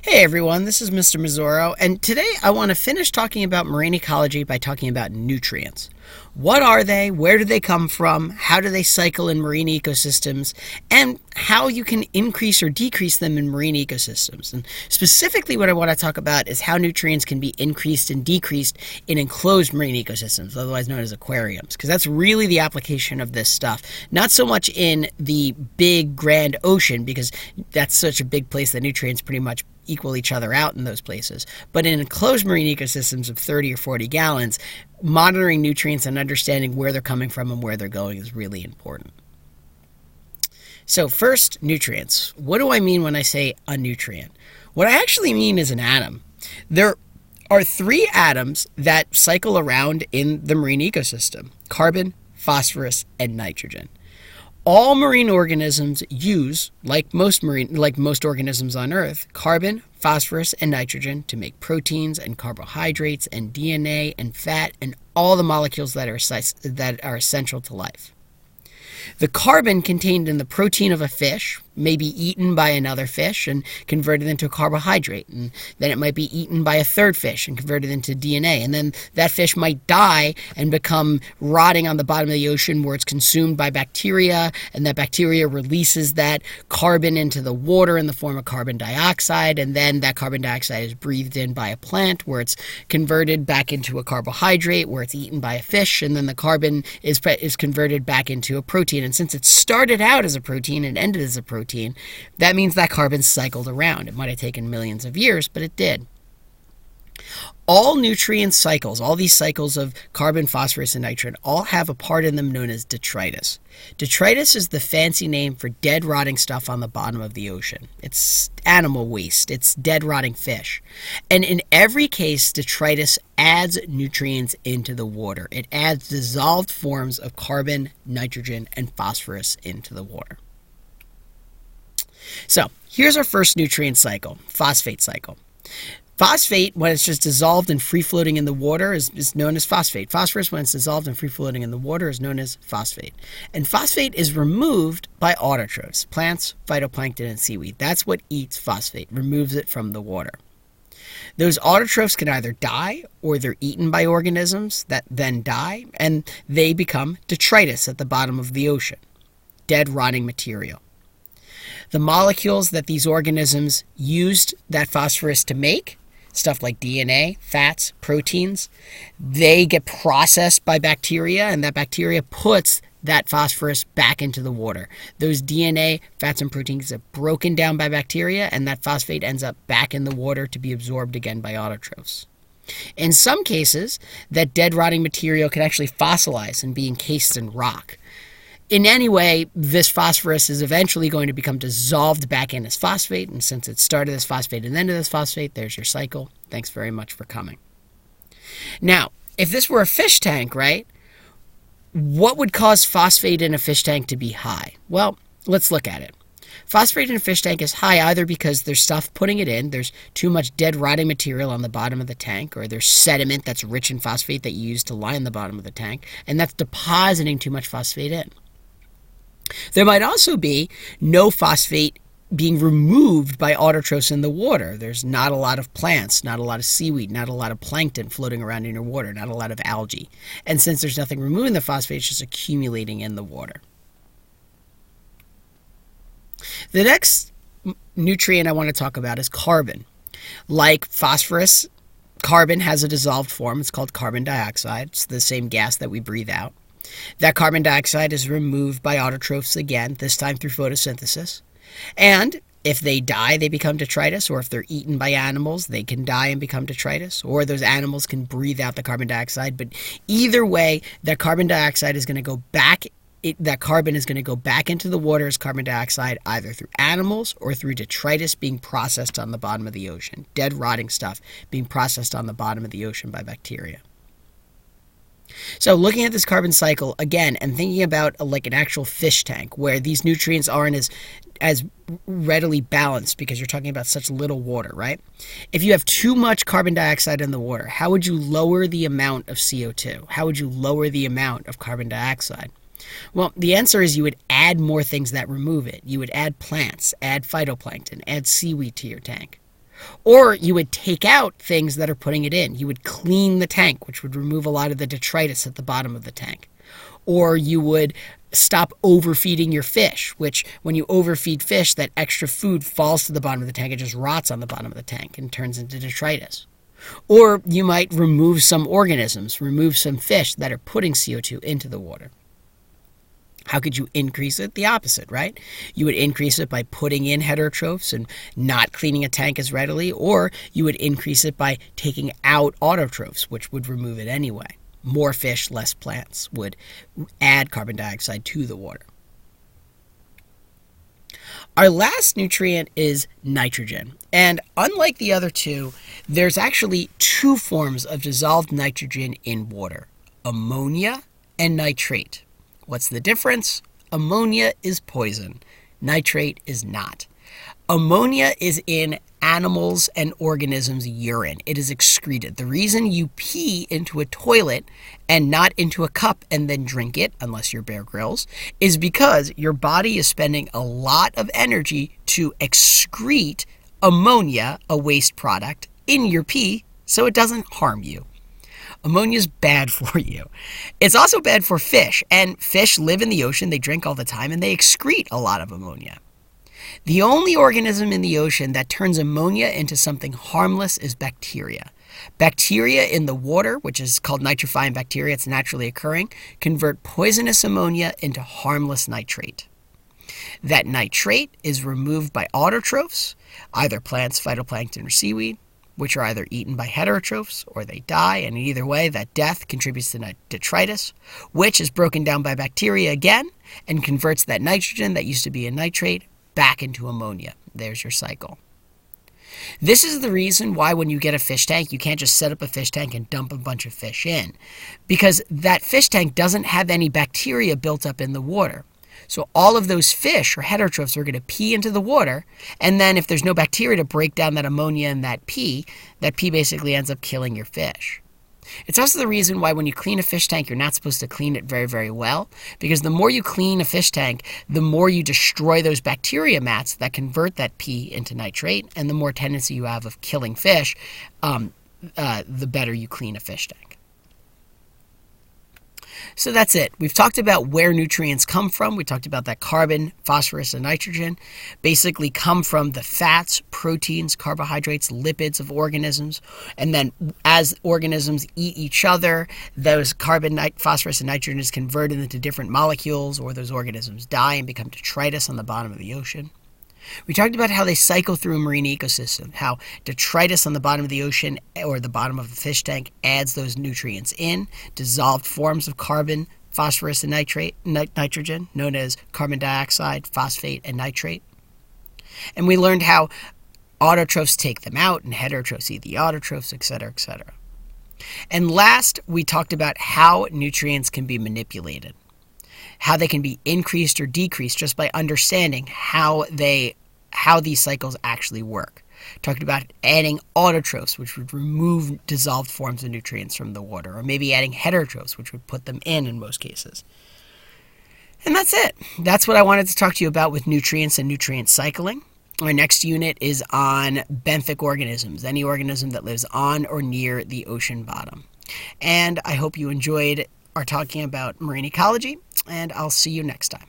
Hey everyone, this is Mr. Mazzoro, and today I want to finish talking about marine ecology by talking about nutrients. What are they? Where do they come from? How do they cycle in marine ecosystems? And how you can increase or decrease them in marine ecosystems. And specifically, what I want to talk about is how nutrients can be increased and decreased in enclosed marine ecosystems, otherwise known as aquariums, because that's really the application of this stuff. Not so much in the big, grand ocean, because that's such a big place that nutrients pretty much equal each other out in those places. But in enclosed marine ecosystems of 30 or 40 gallons, monitoring nutrients and understanding where they're coming from and where they're going is really important. So first, nutrients. What do I mean when I say a nutrient? What I actually mean is an atom. There are three atoms that cycle around in the marine ecosystem: carbon, phosphorus, and nitrogen. All marine organisms use, like most organisms on Earth, carbon, phosphorus, and nitrogen to make proteins and carbohydrates and DNA and fat and all the molecules that are essential to life. The carbon contained in the protein of a fish may be eaten by another fish and converted into a carbohydrate, and then it might be eaten by a third fish and converted into DNA, and then that fish might die and become rotting on the bottom of the ocean, where it's consumed by bacteria, and that bacteria releases that carbon into the water in the form of carbon dioxide, and then that carbon dioxide is breathed in by a plant, where it's converted back into a carbohydrate, where it's eaten by a fish, and then the carbon is converted back into a protein. And since it started out as a protein and ended as a protein, that means that carbon cycled around. It might have taken millions of years, but it did. All nutrient cycles, all these cycles of carbon, phosphorus, and nitrogen, all have a part in them known as detritus. Detritus is the fancy name for dead, rotting stuff on the bottom of the ocean. It's animal waste. It's dead, rotting fish. And in every case, detritus adds nutrients into the water. It adds dissolved forms of carbon, nitrogen, and phosphorus into the water. So here's our first nutrient cycle, phosphate cycle. Phosphate, when it's just dissolved and free-floating in the water, is known as phosphate. Phosphorus, when it's dissolved and free-floating in the water, is known as phosphate. And phosphate is removed by autotrophs, plants, phytoplankton, and seaweed. That's what eats phosphate, removes it from the water. Those autotrophs can either die, or they're eaten by organisms that then die, and they become detritus at the bottom of the ocean, dead, rotting material. The molecules that these organisms used that phosphorus to make, stuff like DNA, fats, proteins, they get processed by bacteria, and that bacteria puts that phosphorus back into the water. Those DNA, fats, and proteins are broken down by bacteria, and that phosphate ends up back in the water to be absorbed again by autotrophs. In some cases, that dead, rotting material can actually fossilize and be encased in rock. In any way, this phosphorus is eventually going to become dissolved back in as phosphate, and since it started as phosphate and ended as phosphate, there's your cycle. Thanks very much for coming. Now, if this were a fish tank, right, what would cause phosphate in a fish tank to be high? Well, let's look at it. Phosphate in a fish tank is high either because there's stuff putting it in, there's too much dead, rotting material on the bottom of the tank, or there's sediment that's rich in phosphate that you use to line the bottom of the tank, and that's depositing too much phosphate in. There might also be no phosphate being removed by autotrophs in the water. There's not a lot of plants, not a lot of seaweed, not a lot of plankton floating around in your water, not a lot of algae. And since there's nothing removing the phosphate, it's just accumulating in the water. The next nutrient I want to talk about is carbon. Like phosphorus, carbon has a dissolved form. It's called carbon dioxide. It's the same gas that we breathe out. That carbon dioxide is removed by autotrophs again, this time through photosynthesis. And if they die, they become detritus, or if they're eaten by animals, they can die and become detritus, or those animals can breathe out the carbon dioxide. But either way, that carbon dioxide is going to go back, that carbon is going to go back into the water as carbon dioxide, either through animals or through detritus being processed on the bottom of the ocean, dead, rotting stuff being processed on the bottom of the ocean by bacteria. So looking at this carbon cycle again and thinking about like an actual fish tank where these nutrients aren't as readily balanced because you're talking about such little water, right? If you have too much carbon dioxide in the water, how would you lower the amount of CO2? How would you lower the amount of carbon dioxide? Well, the answer is you would add more things that remove it. You would add plants, add phytoplankton, add seaweed to your tank. Or you would take out things that are putting it in. You would clean the tank, which would remove a lot of the detritus at the bottom of the tank. Or you would stop overfeeding your fish, which when you overfeed fish, that extra food falls to the bottom of the tank. It just rots on the bottom of the tank and turns into detritus. Or you might remove some organisms, remove some fish that are putting CO2 into the water. How could you increase it? The opposite, right? You would increase it by putting in heterotrophs and not cleaning a tank as readily, or you would increase it by taking out autotrophs, which would remove it anyway. More fish, less plants would add carbon dioxide to the water. Our last nutrient is nitrogen. And unlike the other two, there's actually two forms of dissolved nitrogen in water: ammonia and nitrate. What's the difference? Ammonia is poison. Nitrate is not. Ammonia is in animals and organisms' urine. It is excreted. The reason you pee into a toilet and not into a cup and then drink it, unless you're Bear Grylls, is because your body is spending a lot of energy to excrete ammonia, a waste product, in your pee so it doesn't harm you. Ammonia is bad for you. It's also bad for fish, and fish live in the ocean, they drink all the time, and they excrete a lot of ammonia. The only organism in the ocean that turns ammonia into something harmless is bacteria. Bacteria in the water, which is called nitrifying bacteria, it's naturally occurring, convert poisonous ammonia into harmless nitrate. That nitrate is removed by autotrophs, either plants, phytoplankton, or seaweed, which are either eaten by heterotrophs or they die, and in either way, that death contributes to detritus, which is broken down by bacteria again and converts that nitrogen that used to be a nitrate back into ammonia. There's your cycle. This is the reason why when you get a fish tank, you can't just set up a fish tank and dump a bunch of fish in, because that fish tank doesn't have any bacteria built up in the water. So all of those fish or heterotrophs are going to pee into the water, and then if there's no bacteria to break down that ammonia in that pee basically ends up killing your fish. It's also the reason why when you clean a fish tank, you're not supposed to clean it very, very well, because the more you clean a fish tank, the more you destroy those bacteria mats that convert that pee into nitrate, and the more tendency you have of killing fish, the better you clean a fish tank. So that's it. We've talked about where nutrients come from. We talked about that carbon, phosphorus, and nitrogen basically come from the fats, proteins, carbohydrates, lipids of organisms. And then as organisms eat each other, those carbon, phosphorus, and nitrogen is converted into different molecules, or those organisms die and become detritus on the bottom of the ocean. We talked about how they cycle through a marine ecosystem, how detritus on the bottom of the ocean or the bottom of a fish tank adds those nutrients in, dissolved forms of carbon, phosphorus, and nitrogen, known as carbon dioxide, phosphate, and nitrate. And we learned how autotrophs take them out and heterotrophs eat the autotrophs, etc., etc. And last, we talked about how nutrients can be manipulated, how they can be increased or decreased just by understanding how these cycles actually work. Talked about adding autotrophs, which would remove dissolved forms of nutrients from the water, or maybe adding heterotrophs, which would put them in most cases. And that's it. That's what I wanted to talk to you about with nutrients and nutrient cycling. Our next unit is on benthic organisms, any organism that lives on or near the ocean bottom. And I hope you enjoyed our talking about marine ecology, and I'll see you next time.